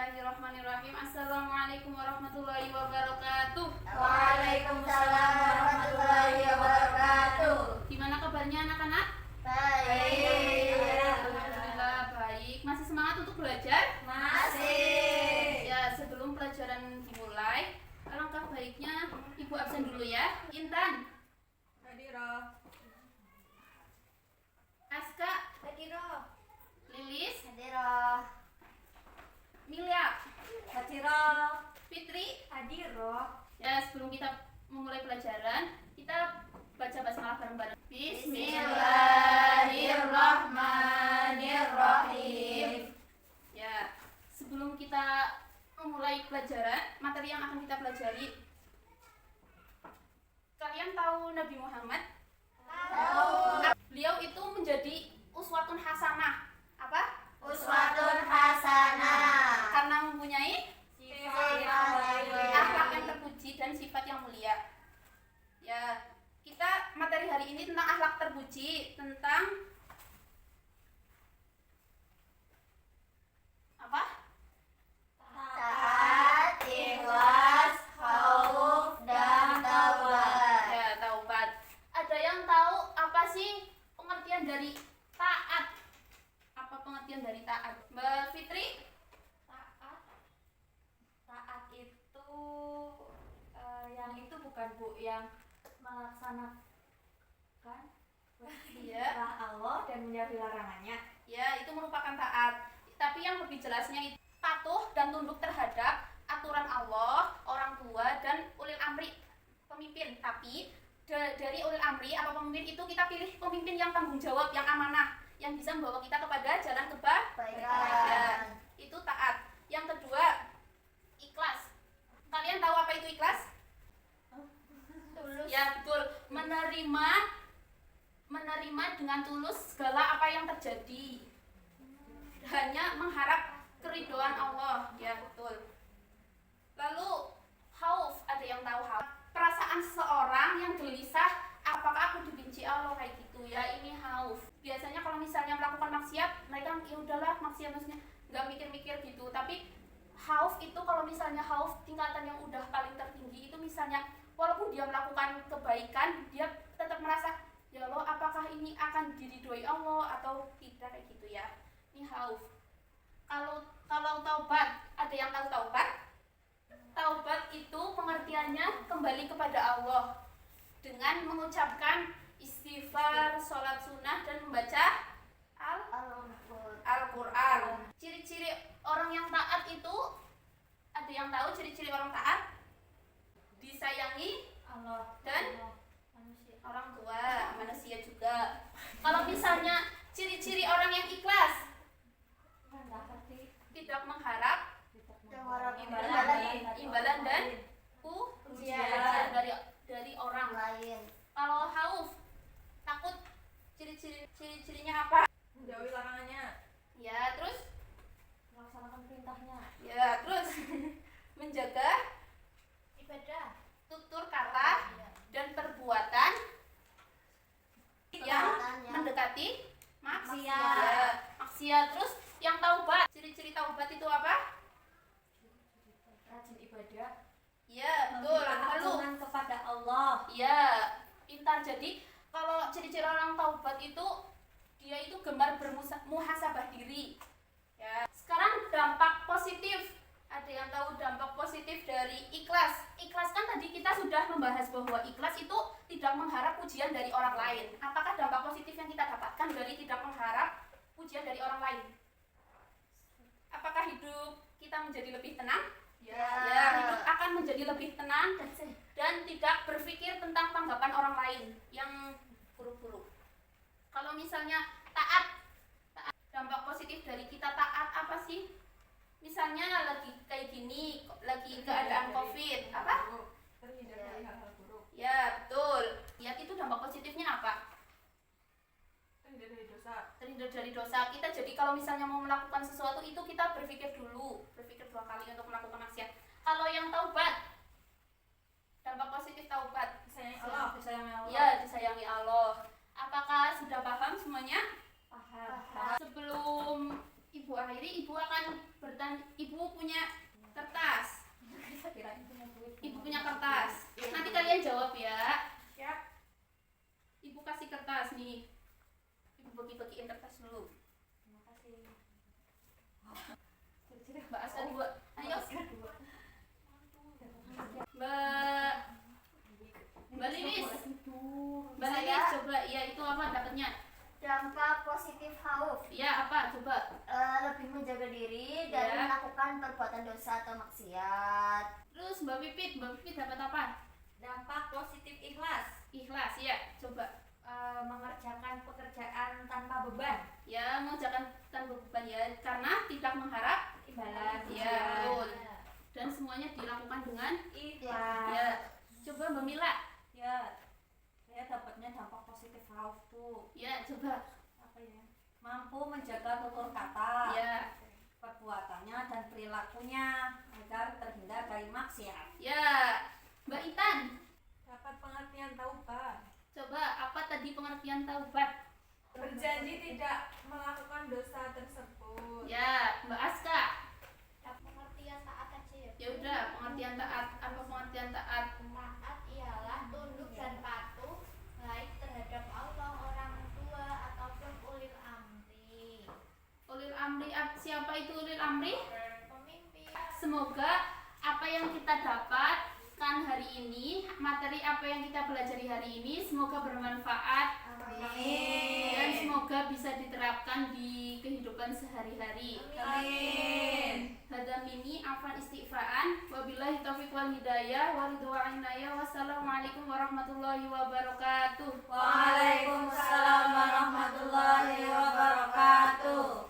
Bismillahirrahmanirrahim. Assalamualaikum warahmatullahi wabarakatuh. Waalaikumsalam warahmatullahi wabarakatuh. Gimana kabarnya anak-anak? Baik. Alhamdulillah baik. Masih semangat untuk belajar? Masih. Ya, sebelum pelajaran dimulai, alangkah baiknya Ibu absen dulu ya. Intan, Hadiro. Aska, Hadiro. Lilis, Hadiro. Milia, Hadiro. Fitri. Hadiro. Ya, sebelum kita memulai pelajaran, kita baca basmalah bareng-bareng. Bismillahirrahmanirrahim. Ya, sebelum kita memulai pelajaran, materi yang akan kita pelajari, kalian tahu Nabi Muhammad? Tahu. Beliau itu menjadi uswatun hasanah. Apa? Uswatun hasanah. Karena mempunyai Sifat akhlak yang terpuji dan sifat yang mulia. Ya, kita materi hari ini tentang akhlak terpuji, tentang apa? Taat, ikhlas, khauf, dan taubat. Ya, taubat. Ada yang tahu apa sih pengertian dari taat? Apa pengertian dari taat? Mbak Fitri? Taat itu yang itu bukan Bu, yang melaksanakan Iya. perintah Allah dan menjauhi larangannya. Ya, itu merupakan taat. Tapi yang lebih jelasnya itu patuh dan tunduk terhadap aturan Allah, orang tua, dan ulil amri, pemimpin. Tapi dari ulil amri atau pemimpin itu kita pilih pemimpin yang tanggung jawab, yang amanah, yang bisa membawa kita kepada jalan kebaikan. Itu taat. Yang kedua, ikhlas. Kalian tahu apa itu ikhlas? Tulus. Ya, betul. Menerima dengan tulus segala apa yang terjadi. Hanya mengharap keridhaan Allah. Ya, betul. Lalu khauf, ada yang tahu khauf? Perasaan seseorang yang gelisah, apakah aku dibenci Allah, kayak gitu ya. Ini khauf. Biasanya kalau misalnya melakukan maksiat, mereka ya udahlah maksiat, maksudnya nggak mikir-mikir gitu. Tapi khauf itu kalau misalnya khauf tingkatan yang udah paling tertinggi itu misalnya walaupun dia melakukan kebaikan, dia tetap merasa ya Allah, apakah ini akan diridhoi Allah atau tidak, kayak gitu ya. Ini khauf. Kalau taubat, ada yang tahu taubat? Taubat itu pengertiannya kembali kepada Allah dengan mengucapkan istighfar, sholat sunnah, dan membaca Al-Quran. Ciri-ciri orang yang taat itu, ada yang tahu ciri-ciri orang taat? Disayangi Allah dan manusia. orang tua, manusia juga. Kalau misalnya ciri-ciri orang yang ikhlas, tidak mengharap imbalan dan ujian dari orang lain. Kalau khauf, takut, ciri-cirinya apa? Menjauhi larangannya. Ya, terus Melaksanakan perintahnya. ya, terus menjaga Ibadah. tutur kata dan perbuatan yang mendekati maksiat. Ya, maksiat. Terus yang taubat, ciri-ciri taubat itu apa? Rajin ibadah. Ya, betul. Lalu kepada Allah. ya, pintar. Jadi kalau ciri-ciri orang taubat itu dia itu gemar bermuhasabah diri. Ya. Sekarang dampak positif. Ada yang tahu dampak positif dari ikhlas? Ikhlas kan tadi kita sudah membahas bahwa ikhlas itu tidak mengharap pujian dari orang lain. Apakah dampak positif yang kita dapatkan dari tidak mengharap pujian dari orang lain? Apakah hidup kita menjadi lebih tenang? Ya, hidup akan menjadi lebih tenang dan tidak berpikir tentang tanggapan orang lain yang buruk-buruk. Kalau misalnya taat, dampak positif dari kita taat apa sih? Misalnya lagi kayak gini, lagi keadaan COVID, apa? Terhindar dari hal-hal buruk. Ya, betul. Ya, itu dampak positifnya apa? Terhindar dari dosa. Terhindar dari dosa. Kita jadi kalau misalnya mau melakukan sesuatu itu kita berpikir dulu, berpikir 2 kali untuk melakukan maksiat. Kalau yang taubat, dampak positif taubat, Disayangi Allah. ya, disayangi Allah. Apakah sudah paham semuanya? Paham. Sebelum Ibu akhiri, Ibu akan Ibu punya kertas. Kirain punya duit. Ibu punya kertas. Nanti kalian jawab ya. Siap. Ibu kasih kertas nih. Ibu bagi-bagiin kertas dulu. Terima kasih. Mbak Asa dua. Ayo. Mbak Lilis. Mbak Lilis coba. Ya itu apa dapatnya? Dampak positif khauf, Ya apa coba? lebih menjaga diri dari Ya. melakukan perbuatan dosa atau maksiat. Terus Mbak Pipit dapat apa? Dampak positif ikhlas. Ikhlas ya. Coba. Mengerjakan pekerjaan tanpa beban. Ya mengerjakan tanpa beban ya karena tidak mengharap Imbalan. ya betul. Dan semuanya dilakukan dengan Ikhlas. ya. Coba Mbak Mila. Ya, saya dapatnya dampak positif khauf tuh. Ya coba. Apa ya? Mampu menjaga tutur kata, Ya. perbuatannya dan perilakunya agar terhindar dari maksiat. Ya. Mbak Intan. Dapat pengertian taubat. Coba apa tadi pengertian taubat? Berjanji tidak melakukan dosa tersebut. Ya, Mbak Aska. Pengertian taat aja ya. Ya udah, pengertian taat. Apa pengertian taat? Taat ialah tunduk dan patuh baik terhadap Allah, orang tua ataupun ulil amri. Ulil amri, siapa itu ulil amri? Pemimpin. Semoga apa yang kita dapatkan hari ini, materi apa yang kita pelajari hari ini, semoga bermanfaat dan semoga bisa diterapkan di kehidupan sehari-hari. Amin. Hadza minni afan istighfaan wabillahi taufiq wal hidayah wa ridwan inaya wassalamualaikum warahmatullahi wabarakatuh. Waalaikumsalam warahmatullahi wabarakatuh.